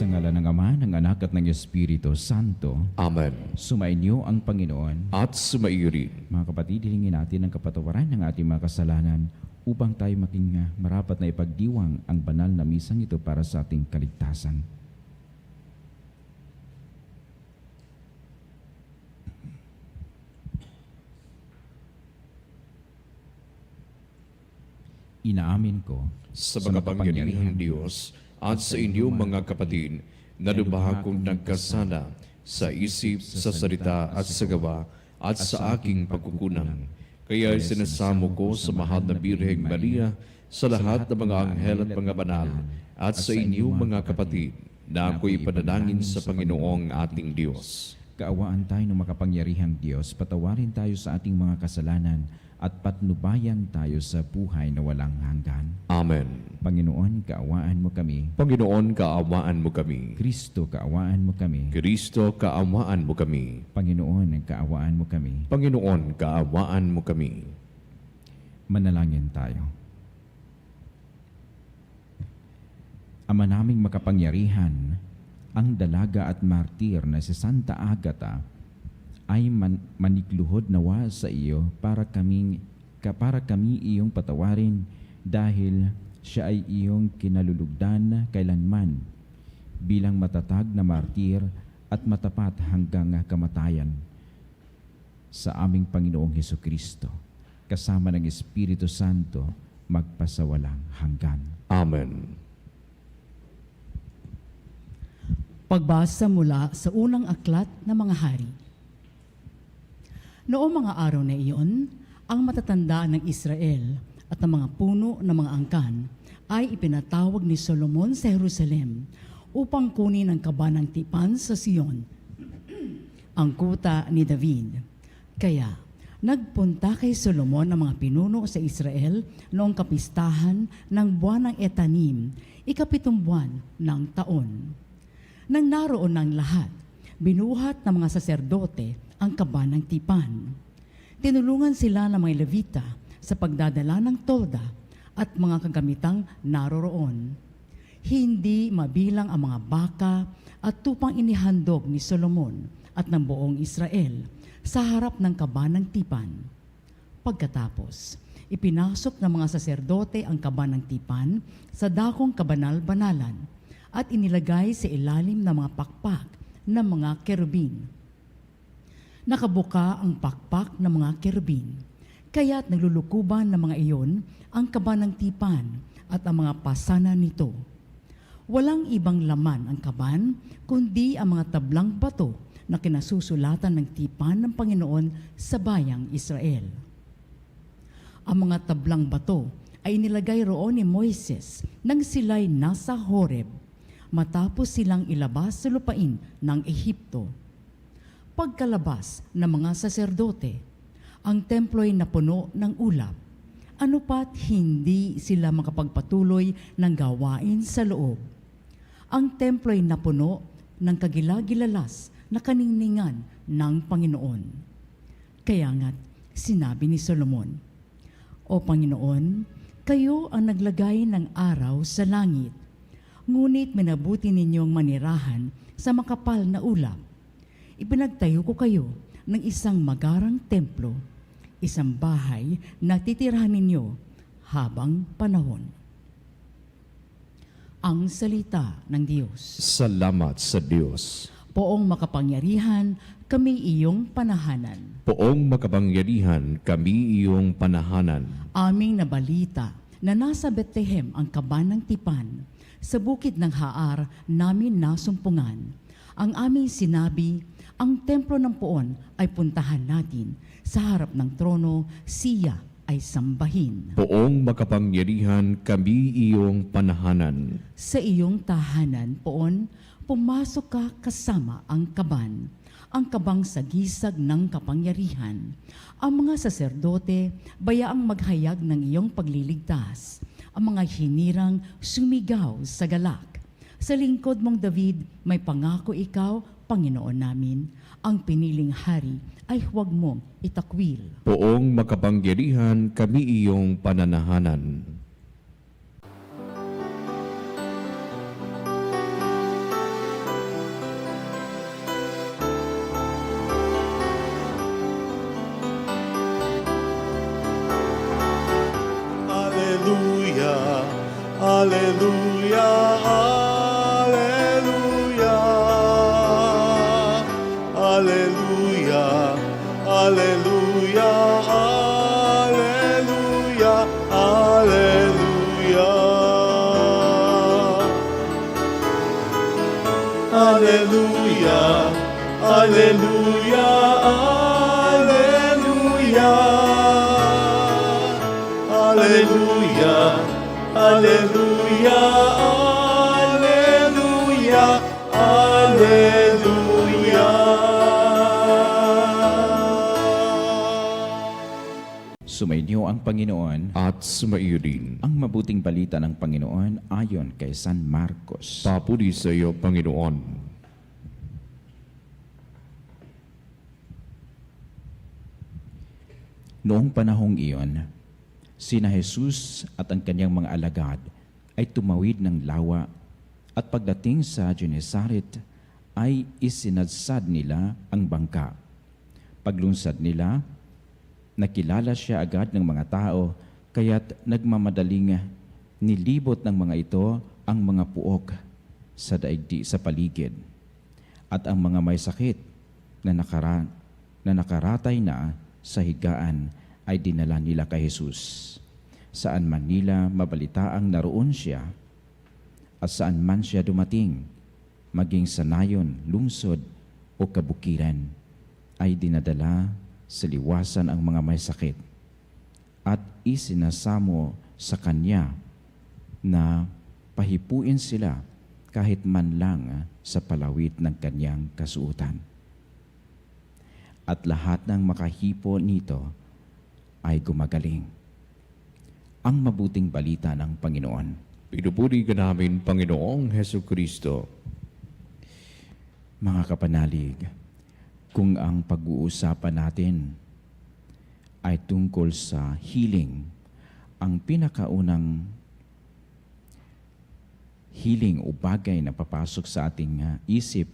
Sa ngalan ng Ama, ng Anak at ng Espiritu Santo. Amen. Sumainyo ang Panginoon. At sumairi. Mga kapatid, hilingin natin ang kapatawaran ng ating mga kasalanan upang tayo maging marapat na ipagdiwang ang banal na misang ito para sa ating kaligtasan. Inaamin ko Sa makapangyarihang Diyos at sa inyong mga kapatid, na lubha kong nagkasala sa isip, sa salita at sa gawa at sa aking pagkukulang. Kaya sinasamo ko sa mahal na Birheng Maria, sa lahat ng mga anghel at mga banal, at sa inyong mga kapatid, na ako'y ipanalangin sa Panginoong ating Diyos. kaawaan tayo ng makapangyarihang Diyos, patawarin tayo sa ating mga kasalanan at patnubayan tayo sa buhay na walang hanggan. Amen. Panginoon, kaawaan mo kami. Panginoon, kaawaan mo kami. Kristo, kaawaan mo kami. Kristo, kaawaan mo kami. Panginoon, kaawaan mo kami. Panginoon, kaawaan mo kami. Manalangin tayo. Ama naming makapangyarihan, ang dalaga at martir na si Santa Agata ay manikluhod nawa sa iyo para kami iyong patawarin dahil siya ay iyong kinalulugdan kailanman bilang matatag na martir at matapat hanggang kamatayan. Sa aming Panginoong Hesukristo, kasama ng Espiritu Santo, magpasawalang hanggan. Amen. Pagbasa mula sa unang aklat ng mga hari. Noong mga araw na iyon, ang matatanda ng Israel at ang mga puno ng mga angkan ay ipinatawag ni Solomon sa Jerusalem upang kunin ang kabanang tipan sa Sion, ang kuta ni David. Kaya, nagpunta kay Solomon ang mga pinuno sa Israel noong kapistahan ng buwan ng Etanim, ikapitong buwan ng taon. Nang naroon ng lahat, binuhat ng mga saserdote ang kabanang tipan. Tinulungan sila ng mga Levita sa pagdadala ng tolda at mga kagamitang naroroon. Hindi mabilang ang mga baka at tupang inihandog ni Solomon at ng buong Israel sa harap ng kabanang tipan. Pagkatapos, ipinasok ng mga saserdote ang kabanang tipan sa dakong kabanal-banalan at inilagay sa ilalim ng mga pakpak ng mga kerubin. Nakabuka ang pakpak ng mga kerubin, kaya't naglulukuban ng mga iyon ang kabanang tipan at ang mga pasana nito. Walang ibang laman ang kaban, kundi ang mga tablang bato na kinasusulatan ng tipan ng Panginoon sa bayang Israel. Ang mga tablang bato ay inilagay roon ni Moises nang sila'y nasa Horeb, matapos silang ilabas sa lupain ng Ehipto. Pagkalabas ng mga saserdote, ang templo'y napuno ng ulap. Ano pat hindi sila makapagpatuloy ng gawain sa loob. Ang templo'y napuno ng kagilagilalas na kaningningan ng Panginoon. Kaya nga't sinabi ni Solomon, O Panginoon, kayo ang naglagay ng araw sa langit, ngunit minabuti ninyong manirahan sa makapal na ulap. Ipinagtayo ko kayo ng isang magarang templo, isang bahay na titirahan ninyo habang panahon. Ang salita ng Diyos. Salamat sa Diyos. Poong makapangyarihan, kami iyong panahanan. Poong makapangyarihan, kami iyong panahanan. Aming nabalita na nasa Bethlehem ang kabanang tipan, sa bukid ng Haar namin nasumpungan. Ang aming sinabi, ang templo ng Poon ay puntahan natin. Sa harap ng trono, siya ay sambahin. Poong makapangyarihan, kami iyong panahanan. Sa iyong tahanan, Poon, pumasok ka kasama ang kaban, ang kabang sagisag ng kapangyarihan. Ang mga saserdote, bayaang maghayag ng iyong pagliligtas. Ang mga hinirang sumigaw sa galak. Sa lingkod mong David, may pangako ikaw, Panginoon namin. Ang piniling hari ay huwag mong itakwil. Poong makapangyarihan, kami iyong pananahanan. Alleluia, Alleluia, Alleluia. Alleluia, Alleluia, Alleluia, Alleluia. Sumainyo ang Panginoon. At sumaiyo din. Ang mabuting balita ng Panginoon ayon kay San Marcos. Papuri sa iyo, Panginoon. Noong panahong iyon, sina Jesus at ang kanyang mga alagad ay tumawid ng lawa at pagdating sa Genesaret ay isinadsad nila ang bangka. Paglunsad nila, nakilala siya agad ng mga tao kaya't nagmamadaling nilibot ng mga ito ang mga puok sa daigdig sa paligid. At ang mga may sakit na nakaratay na sa higaan ay dinala nila kay Jesus. Saan man nila mabalitaang naroon siya at saan man siya dumating, maging sa nayon, lungsod o kabukiran, ay dinadala sa liwasan ang mga may sakit at isinasamo sa kanya na pahipuin sila kahit man lang sa palawit ng kanyang kasuotan. At lahat ng makahipo nito ay gumagaling. Ang mabuting balita ng Panginoon. Pinupuri ka namin, Panginoong Heso Kristo. Mga kapanalig, kung ang pag-uusapan natin ay tungkol sa healing, ang pinakaunang healing o bagay na papasok sa ating isip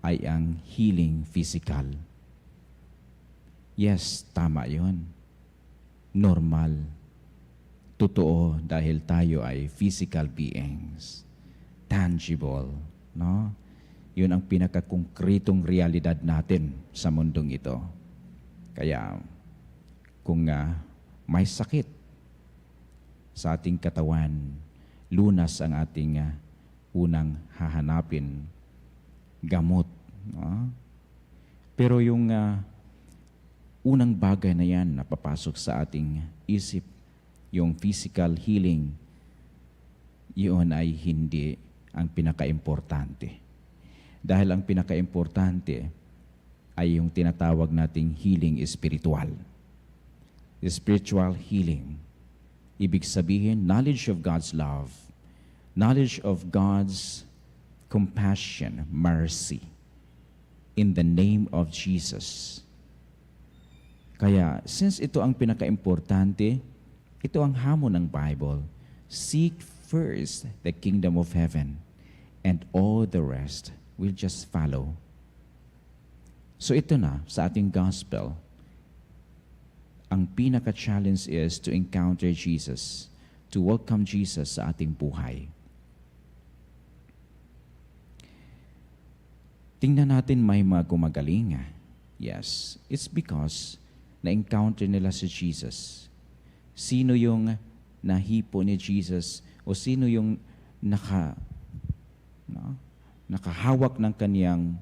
ay ang healing physical. Yes, tama yon. Normal. Totoo dahil tayo ay physical beings. Tangible. No? Yun ang pinakakongkritong realidad natin sa mundong ito. Kaya kung may sakit sa ating katawan, lunas ang ating unang hahanapin, gamot. No? Pero yung unang bagay na yan na papasok sa ating isip, yung physical healing, yun ay hindi ang pinaka-importante. Dahil ang pinaka-importante ay yung tinatawag nating healing spiritual. Spiritual healing. Ibig sabihin, knowledge of God's love, knowledge of God's compassion, mercy, in the name of Jesus. Kaya, since ito ang pinaka-importante, ito ang hamon ng Bible. Seek first the kingdom of heaven, and all the rest will just follow. So ito na, sa ating gospel, ang pinaka-challenge is to encounter Jesus, to welcome Jesus sa ating buhay. Tingnan natin may mga gumagaling. Yes, it's because na-encounter nila si Jesus. Sino yung nahipo ni Jesus o sino yung nakahawak ng kaniyang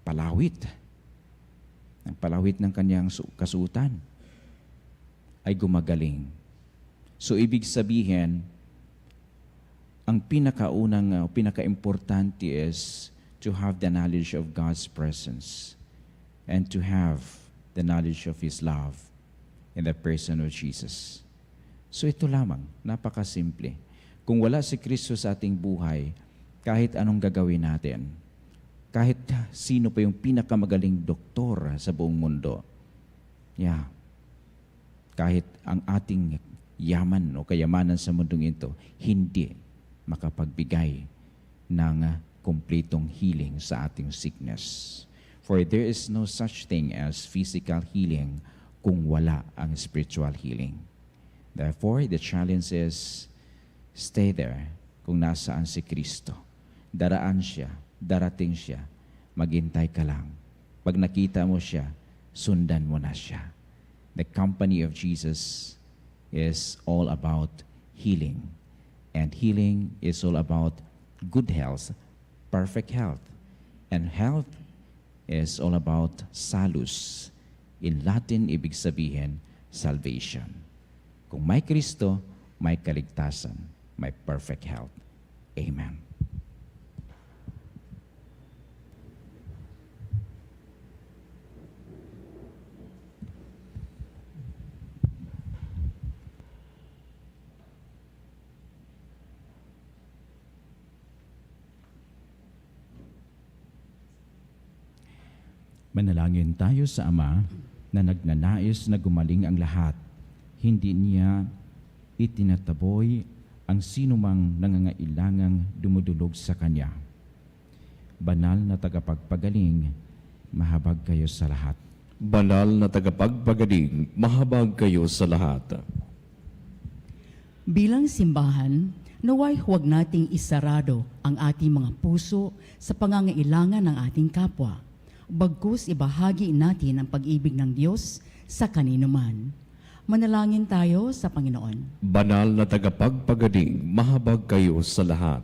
palawit. Ang palawit ng kaniyang kasuotan ay gumagaling. So ibig sabihin, ang pinakaunang, pinaka-importante is to have the knowledge of God's presence and to have the knowledge of His love in the person of Jesus. So ito lamang, napakasimple. Kung wala si Kristo sa ating buhay, kahit anong gagawin natin, kahit sino pa yung pinakamagaling doktor sa buong mundo, kahit ang ating yaman o kayamanan sa mundong ito, hindi makapagbigay ng kumpletong healing sa ating sickness. For there is no such thing as physical healing kung wala ang spiritual healing. Therefore, the challenge is, stay there kung nasaan si Kristo. Daraan siya, darating siya, maghintay ka lang. Pag nakita mo siya, sundan mo na siya. The company of Jesus is all about healing. And healing is all about good health, perfect health. And health is all about salus. In Latin, ibig sabihin, salvation. Kung may Kristo, may kaligtasan, may perfect health. Amen. Manalangin tayo sa Ama na nagnanais na gumaling ang lahat. Hindi niya itinataboy ang sinumang nangangailangang dumudulog sa Kanya. Banal na tagapagpagaling, mahabag kayo sa lahat. Banal na tagapagpagaling, mahabag kayo sa lahat. Bilang simbahan, naway huwag nating isarado ang ating mga puso sa pangangailangan ng ating kapwa. Bagkus ibahagi natin ang pag-ibig ng Diyos sa kanino man. Manalangin tayo sa Panginoon. Banal na tagapagpagaling, mahabag kayo sa lahat.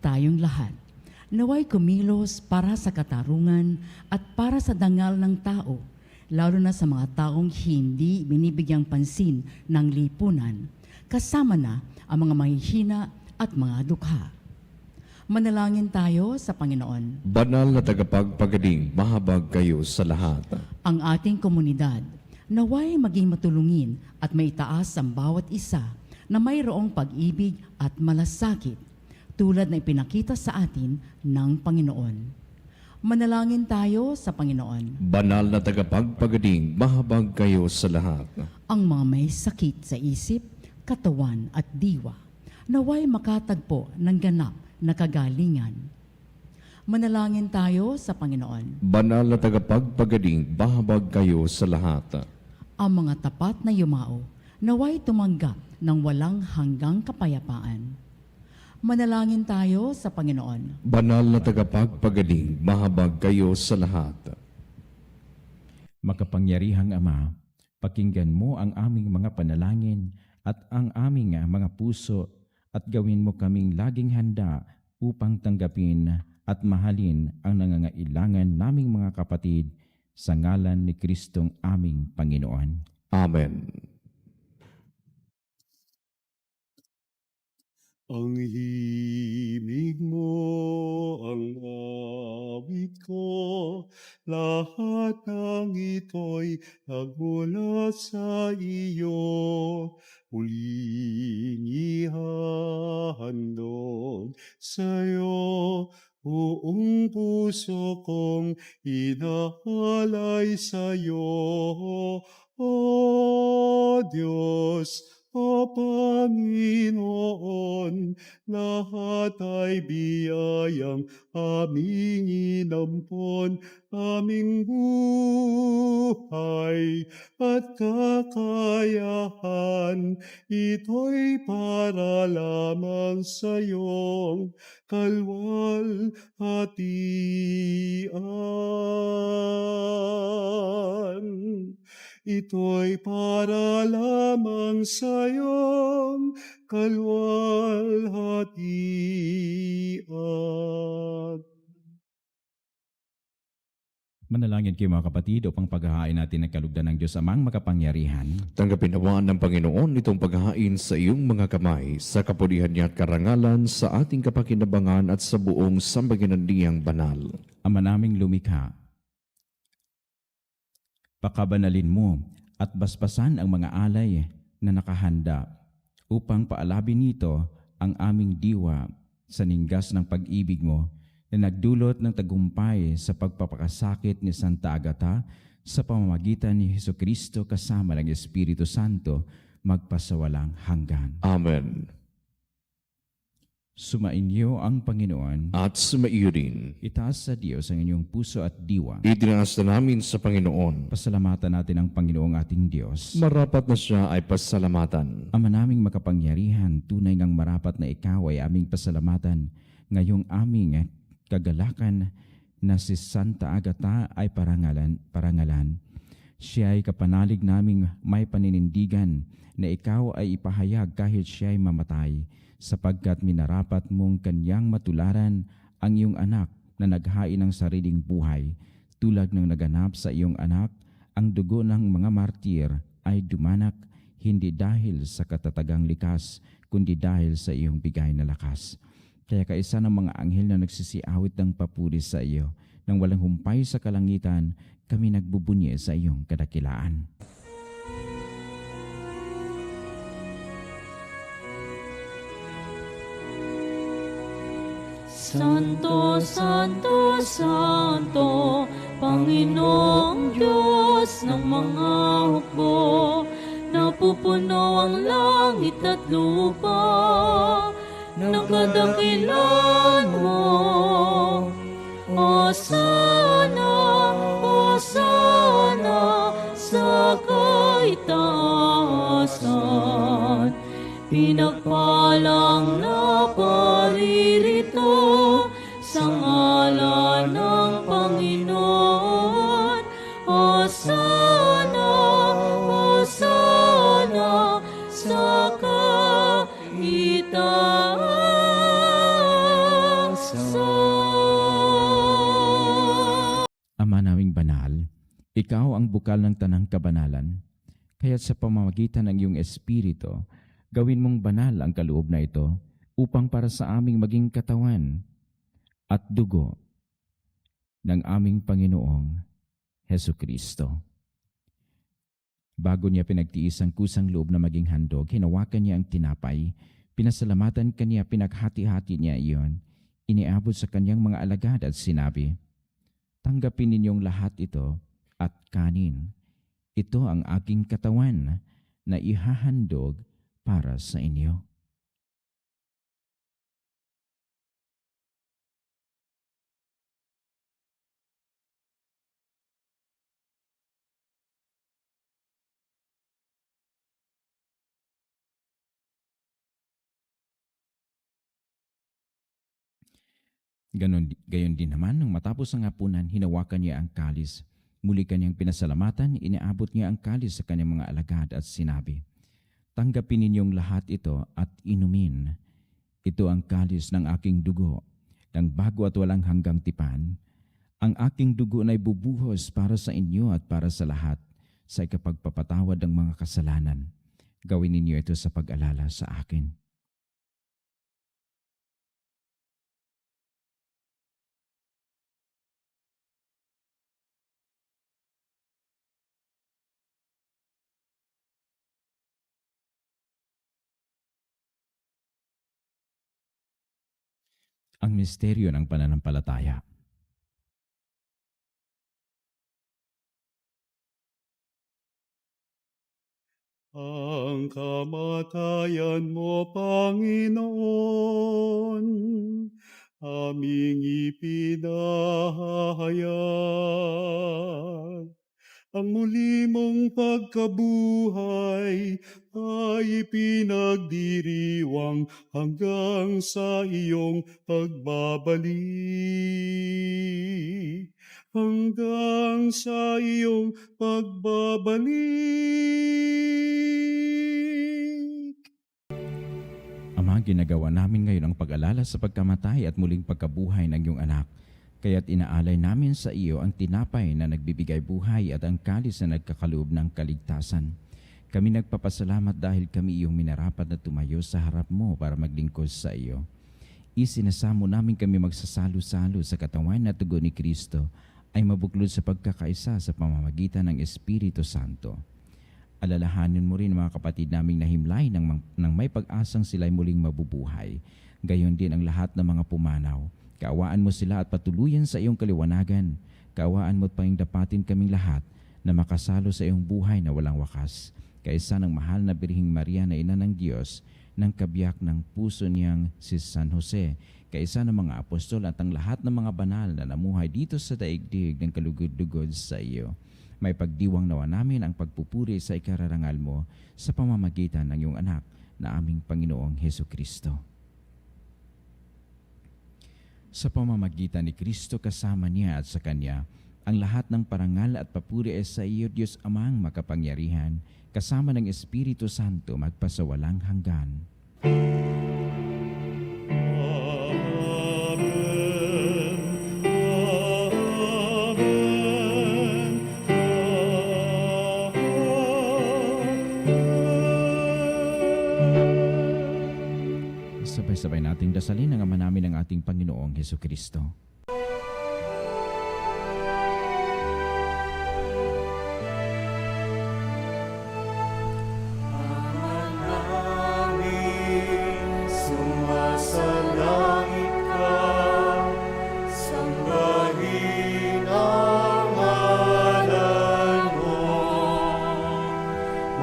Tayong lahat, naway kumilos para sa katarungan at para sa dangal ng tao, lalo na sa mga taong hindi binibigyang pansin ng lipunan, kasama na ang mga mahihina at mga dukha. Manalangin tayo sa Panginoon. Banal na tagapagpagaling, mahabag kayo sa lahat. Ang ating komunidad, naway maging matulungin at maitaas ang bawat isa na mayroong pag-ibig at malasakit, tulad na ipinakita sa atin ng Panginoon. Manalangin tayo sa Panginoon. Banal na tagapagpagaling, mahabag kayo sa lahat. Ang mga may sakit sa isip, katawan at diwa, naway makatagpo ng ganap na kagalingan. Manalangin tayo sa Panginoon. Banal na tagapagpagaling, mahabag kayo sa lahat. Ang mga tapat na yumao, naway tumanggap ng walang hanggang kapayapaan. Manalangin tayo sa Panginoon. Banal na tagapagpagaling, mahabag kayo sa lahat. Makapangyarihang Ama, pakinggan mo ang aming mga panalangin at ang aming mga puso at gawin mo kaming laging handa upang tanggapin at mahalin ang nangangailangan naming mga kapatid sa ngalan ni Kristong aming Panginoon. Amen. Ang himig mo ang awit ko, lahat ng ito'y nagmula sa iyo. Muling ihahandog sa'yo, buong puso kong inaalay sa'yo. O Diyos, O Panginoon, lahat ay biyayang aming inampon, aming buhay at kakayahan. Ito'y para lamang sa iyong kalwalhatian. Ito'y para lamang sa iyong kalwalhatian. Manalangin kayo mga kapatid upang paghahain natin ng kalugdan ng Diyos Amang makapangyarihan. Tanggapin nawaan ng Panginoon itong paghahain sa iyong mga kamay, sa kapulihan niya at karangalan, sa ating kapakinabangan at sa buong sambaginan niyang banal. Ama naming lumikha, pakabanalin mo at basbasan ang mga alay na nakahanda upang paalabin nito ang aming diwa sa ninggas ng pag-ibig mo na nagdulot ng tagumpay sa pagpapakasakit ni Santa Agata sa pamamagitan ni Jesucristo kasama ng Espiritu Santo magpasawalang hanggan. Amen. Sumainyo ang Panginoon. At sumaiyo rin. Itaas sa Diyos ang inyong puso at diwa. Itinaas na namin sa Panginoon. Pasalamatan natin ang Panginoong ating Diyos. Marapat na siya ay pasalamatan. Ama naming makapangyarihan, tunay ngang marapat na ikaw ay aming pasalamatan. Ngayong aming kagalakan na si Santa Agata ay parangalan. Siya ay kapanalig naming may paninindigan na ikaw ay ipahayag kahit siya ay mamatay sapagkat minarapat mong kanyang matularan ang iyong anak na naghain ng sariling buhay, tulad ng naganap sa iyong anak. Ang dugo ng mga martir ay dumanak, hindi dahil sa katatagang likas, kundi dahil sa iyong bigay na lakas. Kaya kaisa ng mga anghel na nagsisiawit ng papuri sa iyo, nang walang humpay sa kalangitan, kami nagbubunyi sa iyong kadakilaan. Santo, Santo, Santo, Panginoong Diyos ng mga hukbo, napupuno ang langit at lupa ng kadakilan mo. Hosana, Hosana sa kaitaasan, pinagpalang na paririto sa ngalan ng Panginoon. Hosana, Hosana sa kaitaasan. Ama naming banal, ikaw ang bukal ng tanang kabanalan, kaya't sa pamamagitan ng iyong Espiritu, gawin mong banal ang kaloob na ito upang para sa aming maging katawan at dugo ng aming Panginoong Hesu Kristo. Bago niya pinagtiis ang kusang loob na maging handog, hinawakan niya ang tinapay, pinasalamatan kaniya, pinaghati-hati niya iyon, iniabot sa kanyang mga alagad at sinabi, "Tanggapin ninyong lahat ito at kanin. Ito ang aking katawan na ihahandog para sa inyo." Gayon din naman, nang matapos ang hapunan, hinawakan niya ang kalis. Muli kanyang pinasalamatan, iniabot niya ang kalis sa kanyang mga alagad at sinabi, "Tanggapin ninyong lahat ito at inumin. Ito ang kalis ng aking dugo, ng bago at walang hanggang tipan. Ang aking dugo na ibubuhos para sa inyo at para sa lahat sa ikapagpapatawad ng mga kasalanan. Gawin ninyo ito sa pag-alala sa akin." Ang misteryo ng pananampalataya. Ang kamatayan mo, Panginoon, aming ipinahayag. Ang muli mong pagkabuhay ay ipinagdiriwang hanggang sa iyong pagbabalik. Hanggang sa iyong pagbabalik. Ama, ginagawa namin ngayon ang pag-alala sa pagkamatay at muling pagkabuhay ng iyong anak. Kaya't inaalay namin sa iyo ang tinapay na nagbibigay buhay at ang kalis na nagkakaloob ng kaligtasan. Kami nagpapasalamat dahil kami iyong minarapat na tumayo sa harap mo para maglingkod sa iyo. Isinasamo namin kami magsasalo-salo sa katawan at dugo ni Kristo ay mabuklod sa pagkakaisa sa pamamagitan ng Espiritu Santo. Alalahanin mo rin mga kapatid naming nahimlay ng may pag-asang sila'y muling mabubuhay. Gayon din ang lahat ng mga pumanaw. Kaawaan mo sila at patuluyan sa iyong kaliwanagan. Kaawaan mo at pangdapatin kaming lahat na makasalo sa iyong buhay na walang wakas. Kaisa ng mahal na Birhing Maria na Ina ng Diyos, ng kabiyak ng puso niyang si San Jose, kaisa ng mga apostol at ang lahat ng mga banal na namuhay dito sa daigdig ng kalugod-lugod sa iyo. May pagdiwang nawa namin ang pagpupuri sa ikararangal mo sa pamamagitan ng iyong anak na aming Panginoong Hesu Kristo. Sa pamamagitan ni Kristo kasama niya at sa Kanya, ang lahat ng parangal at papuri ay sa iyo, Diyos Amang makapangyarihan, kasama ng Espiritu Santo magpasawalang hanggan. Dasalin ng Ama namin ang ating Panginoong Heso Kristo. Sumasalangit ka, sambahin ang ngalan mo.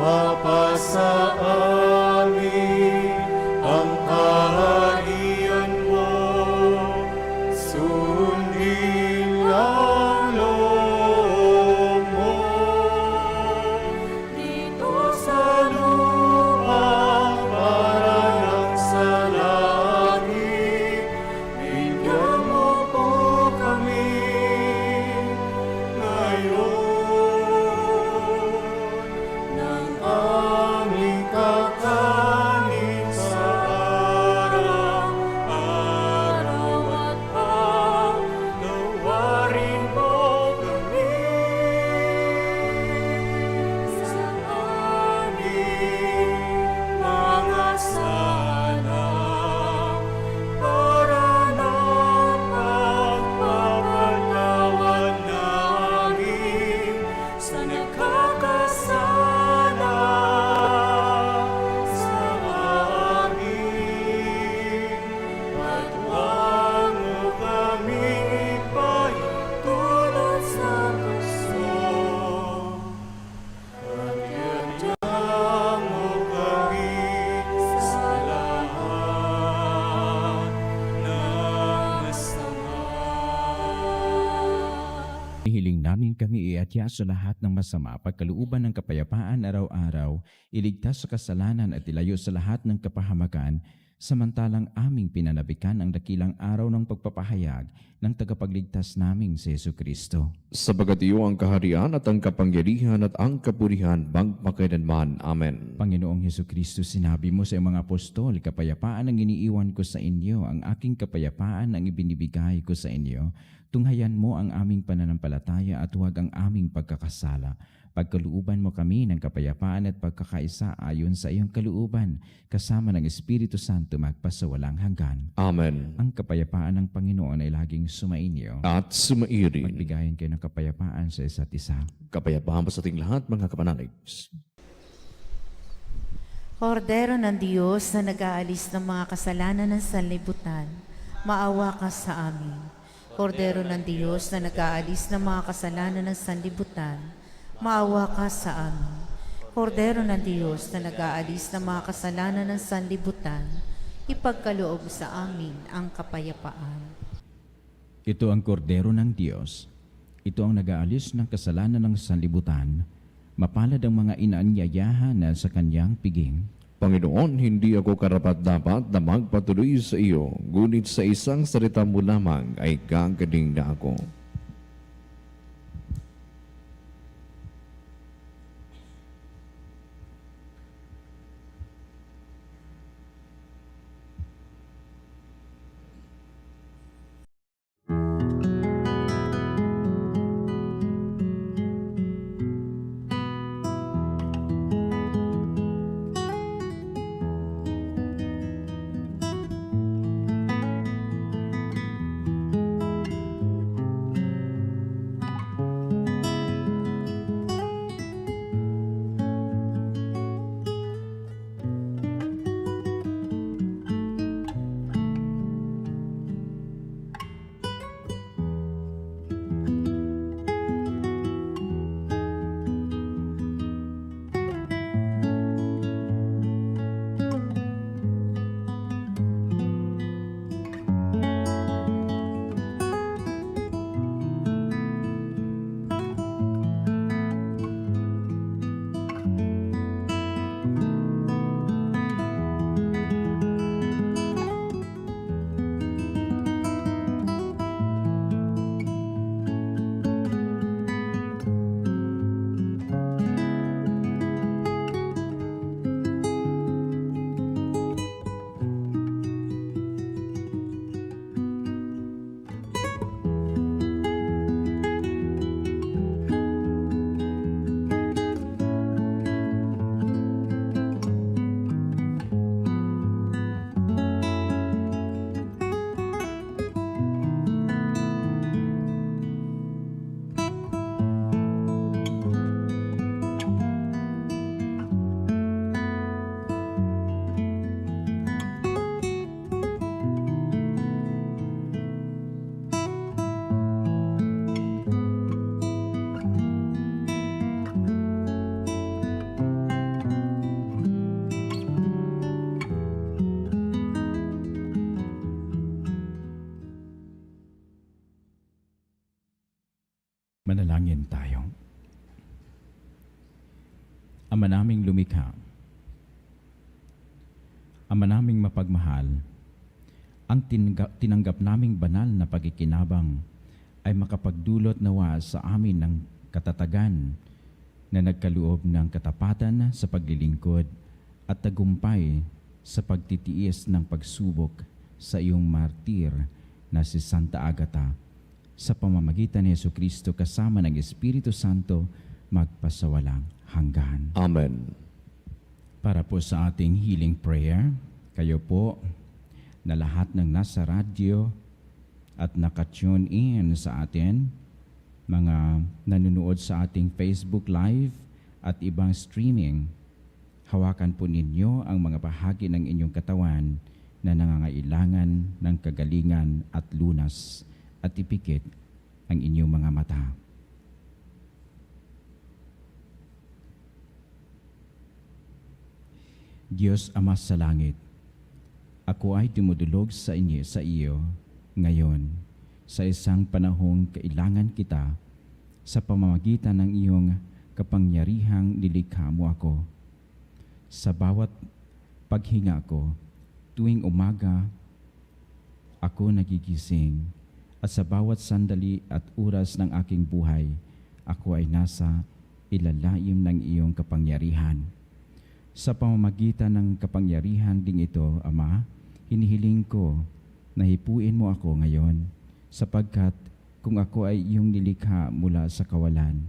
Mapasa amin ang kaharian mo, sundin ang loob mo. Dito sa lupa para ng sa langit, bigyan mo po kami ngayon ng aming kakanin sa araw-araw at paglawarin mo kami sa aming mga sala para ng pagpapatawad namin sa nagkakasala sa amin. At huwag mo kaming ipahintulot sa gusto, at iadya mo kami sa lahat ng masama. Hiling namin kami iatya sa lahat ng masama, pagkalooban ng kapayapaan araw-araw, iligtas sa kasalanan at ilayo sa lahat ng kapahamakan, samantalang aming pinanabikan ang dakilang araw ng pagpapahayag ng tagapagligtas naming si Heso Kristo. Sabagat iyo ang kaharian at ang kapangyarihan at ang kapurihan magpakailanman. Amen. Panginoong Heso Kristo, sinabi mo sa iyong mga apostol, kapayapaan ang iniiwan ko sa inyo, ang aking kapayapaan ang ibinibigay ko sa inyo. Tunghayan mo ang aming pananampalataya at huwag ang aming pagkakasala. Pagkalooban mo kami ng kapayapaan at pagkakaisa ayon sa iyong kalooban, kasama ng Espiritu Santo magpasawalang hanggan. Amen. Ang kapayapaan ng Panginoon ay laging sumainyo. At sumairin. Magbigayan kayo ng kapayapaan sa isa't isa. Kapayapaan po sa ating lahat, mga kapanalig. Kordero ng Diyos na nag-aalis ng mga kasalanan ng sanlibutan, maawa ka sa amin. Kordero ng Diyos na nag-aalis ng mga kasalanan ng sanlibutan, maawa ka sa amin. Kordero ng Diyos na nag-aalis ng mga kasalanan ng sanlibutan, ipagkaloob sa amin ang kapayapaan. Ito ang kordero ng Diyos. Ito ang nag-aalis ng kasalanan ng sanlibutan. Mapalad ang mga inaanyayahan na sa kanyang piging. Panginoon, hindi ako karapat-dapat na magpatuloy sa iyo, ngunit sa isang salita mo lamang ay gagaling na ako. Manalangin tayo. Ama naming lumikha, Ama naming mapagmahal, ang tinanggap naming banal na pagkikinabang ay makapagdulot nawa sa amin ng katatagan na nagkaloob ng katapatan sa paglilingkod at tagumpay sa pagtitiis ng pagsubok sa iyong martir na si Santa Agata. Sa pamamagitan ni Jesucristo kasama ng Espiritu Santo, magpasawalang hanggan. Amen. Para po sa ating healing prayer, kayo po na lahat ng nasa radyo at naka-tune in sa atin, mga nanonood sa ating Facebook Live at ibang streaming, hawakan po ninyo ang mga bahagi ng inyong katawan na nangangailangan ng kagalingan at lunas at ipikit ang inyong mga mata. Diyos Ama sa langit, ako ay dumudulog sa iyo ngayon sa isang panahong kailangan kita sa pamamagitan ng iyong kapangyarihang nilikha mo ako. Sa bawat paghinga ko, tuwing umaga, ako nagigising at sa bawat sandali at oras ng aking buhay, ako ay nasa ilalaim ng iyong kapangyarihan. Sa pamamagitan ng kapangyarihan ding ito, Ama, hinihiling ko na hipuin mo ako ngayon sapagkat kung ako ay iyong nilikha mula sa kawalan,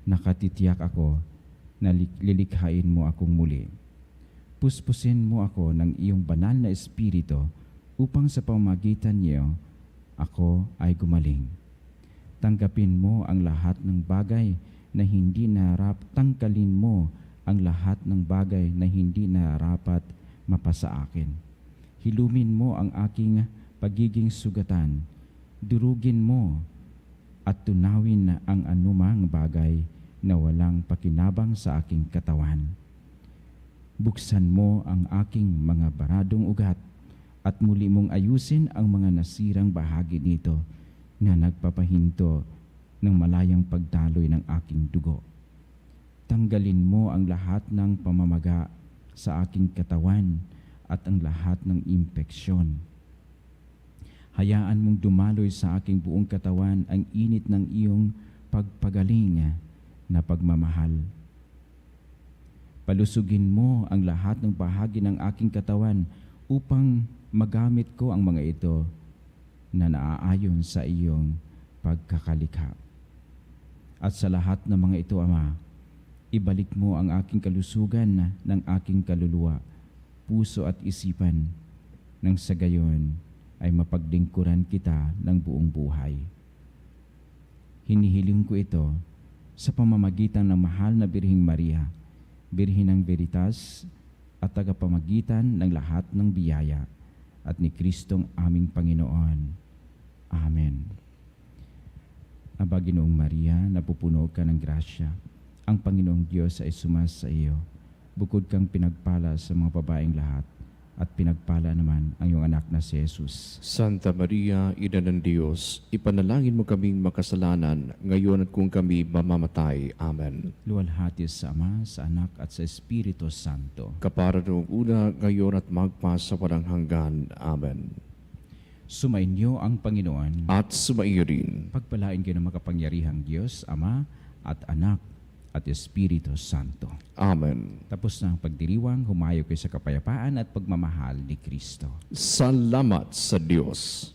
nakatitiyak ako na lilikhain mo akong muli. Puspusin mo ako ng iyong banal na espiritu upang sa pamamagitan niyo ako ay gumaling. Tanggapin mo ang lahat ng bagay na hindi narap, tangkalin mo ang lahat ng bagay na hindi narapat mapasa akin. Hilumin mo ang aking pagiging sugatan. Durugin mo at tunawin na ang anumang bagay na walang pakinabang sa aking katawan. Buksan mo ang aking mga baradong ugat at muli mong ayusin ang mga nasirang bahagi nito na nagpapahinto ng malayang pagdaloy ng aking dugo. Tanggalin mo ang lahat ng pamamaga sa aking katawan at ang lahat ng impeksyon. Hayaan mong dumaloy sa aking buong katawan ang init ng iyong pagpagaling na pagmamahal. Palusugin mo ang lahat ng bahagi ng aking katawan upang magamit ko ang mga ito na naaayon sa iyong pagkakalikha. At sa lahat ng mga ito, Ama, ibalik mo ang aking kalusugan ng aking kaluluwa, puso at isipan, nang sa gayon ay mapaglingkuran kita ng buong buhay. Hinihiling ko ito sa pamamagitan ng mahal na Birheng Maria, Birhen ng Veritas at tagapamagitan ng lahat ng biyaya at ni Kristong aming Panginoon. Amen. Aba, Ginoong Maria, napupuno ka ng grasya. Ang Panginoong Diyos ay sumasa iyo. Bukod kang pinagpala sa mga babaeng lahat, at pinagpala naman ang iyong anak na si Jesus. Santa Maria, Ina ng Diyos, ipanalangin mo kaming makasalanan, ngayon at kung kami mamamatay. Amen. Luwalhati sa Ama, sa Anak at sa Espiritu Santo. Kapara noong una, ngayon at magpa sa walang hanggan. Amen. Sumainyo ang Panginoon. At sumaiyo rin. Pagpalain kayo ng makapangyarihang Diyos, Ama at Anak at Espiritu Santo. Amen. Tapos na ang pagdiriwang, humayo kayo sa kapayapaan at pagmamahal ni Kristo. Salamat sa Diyos.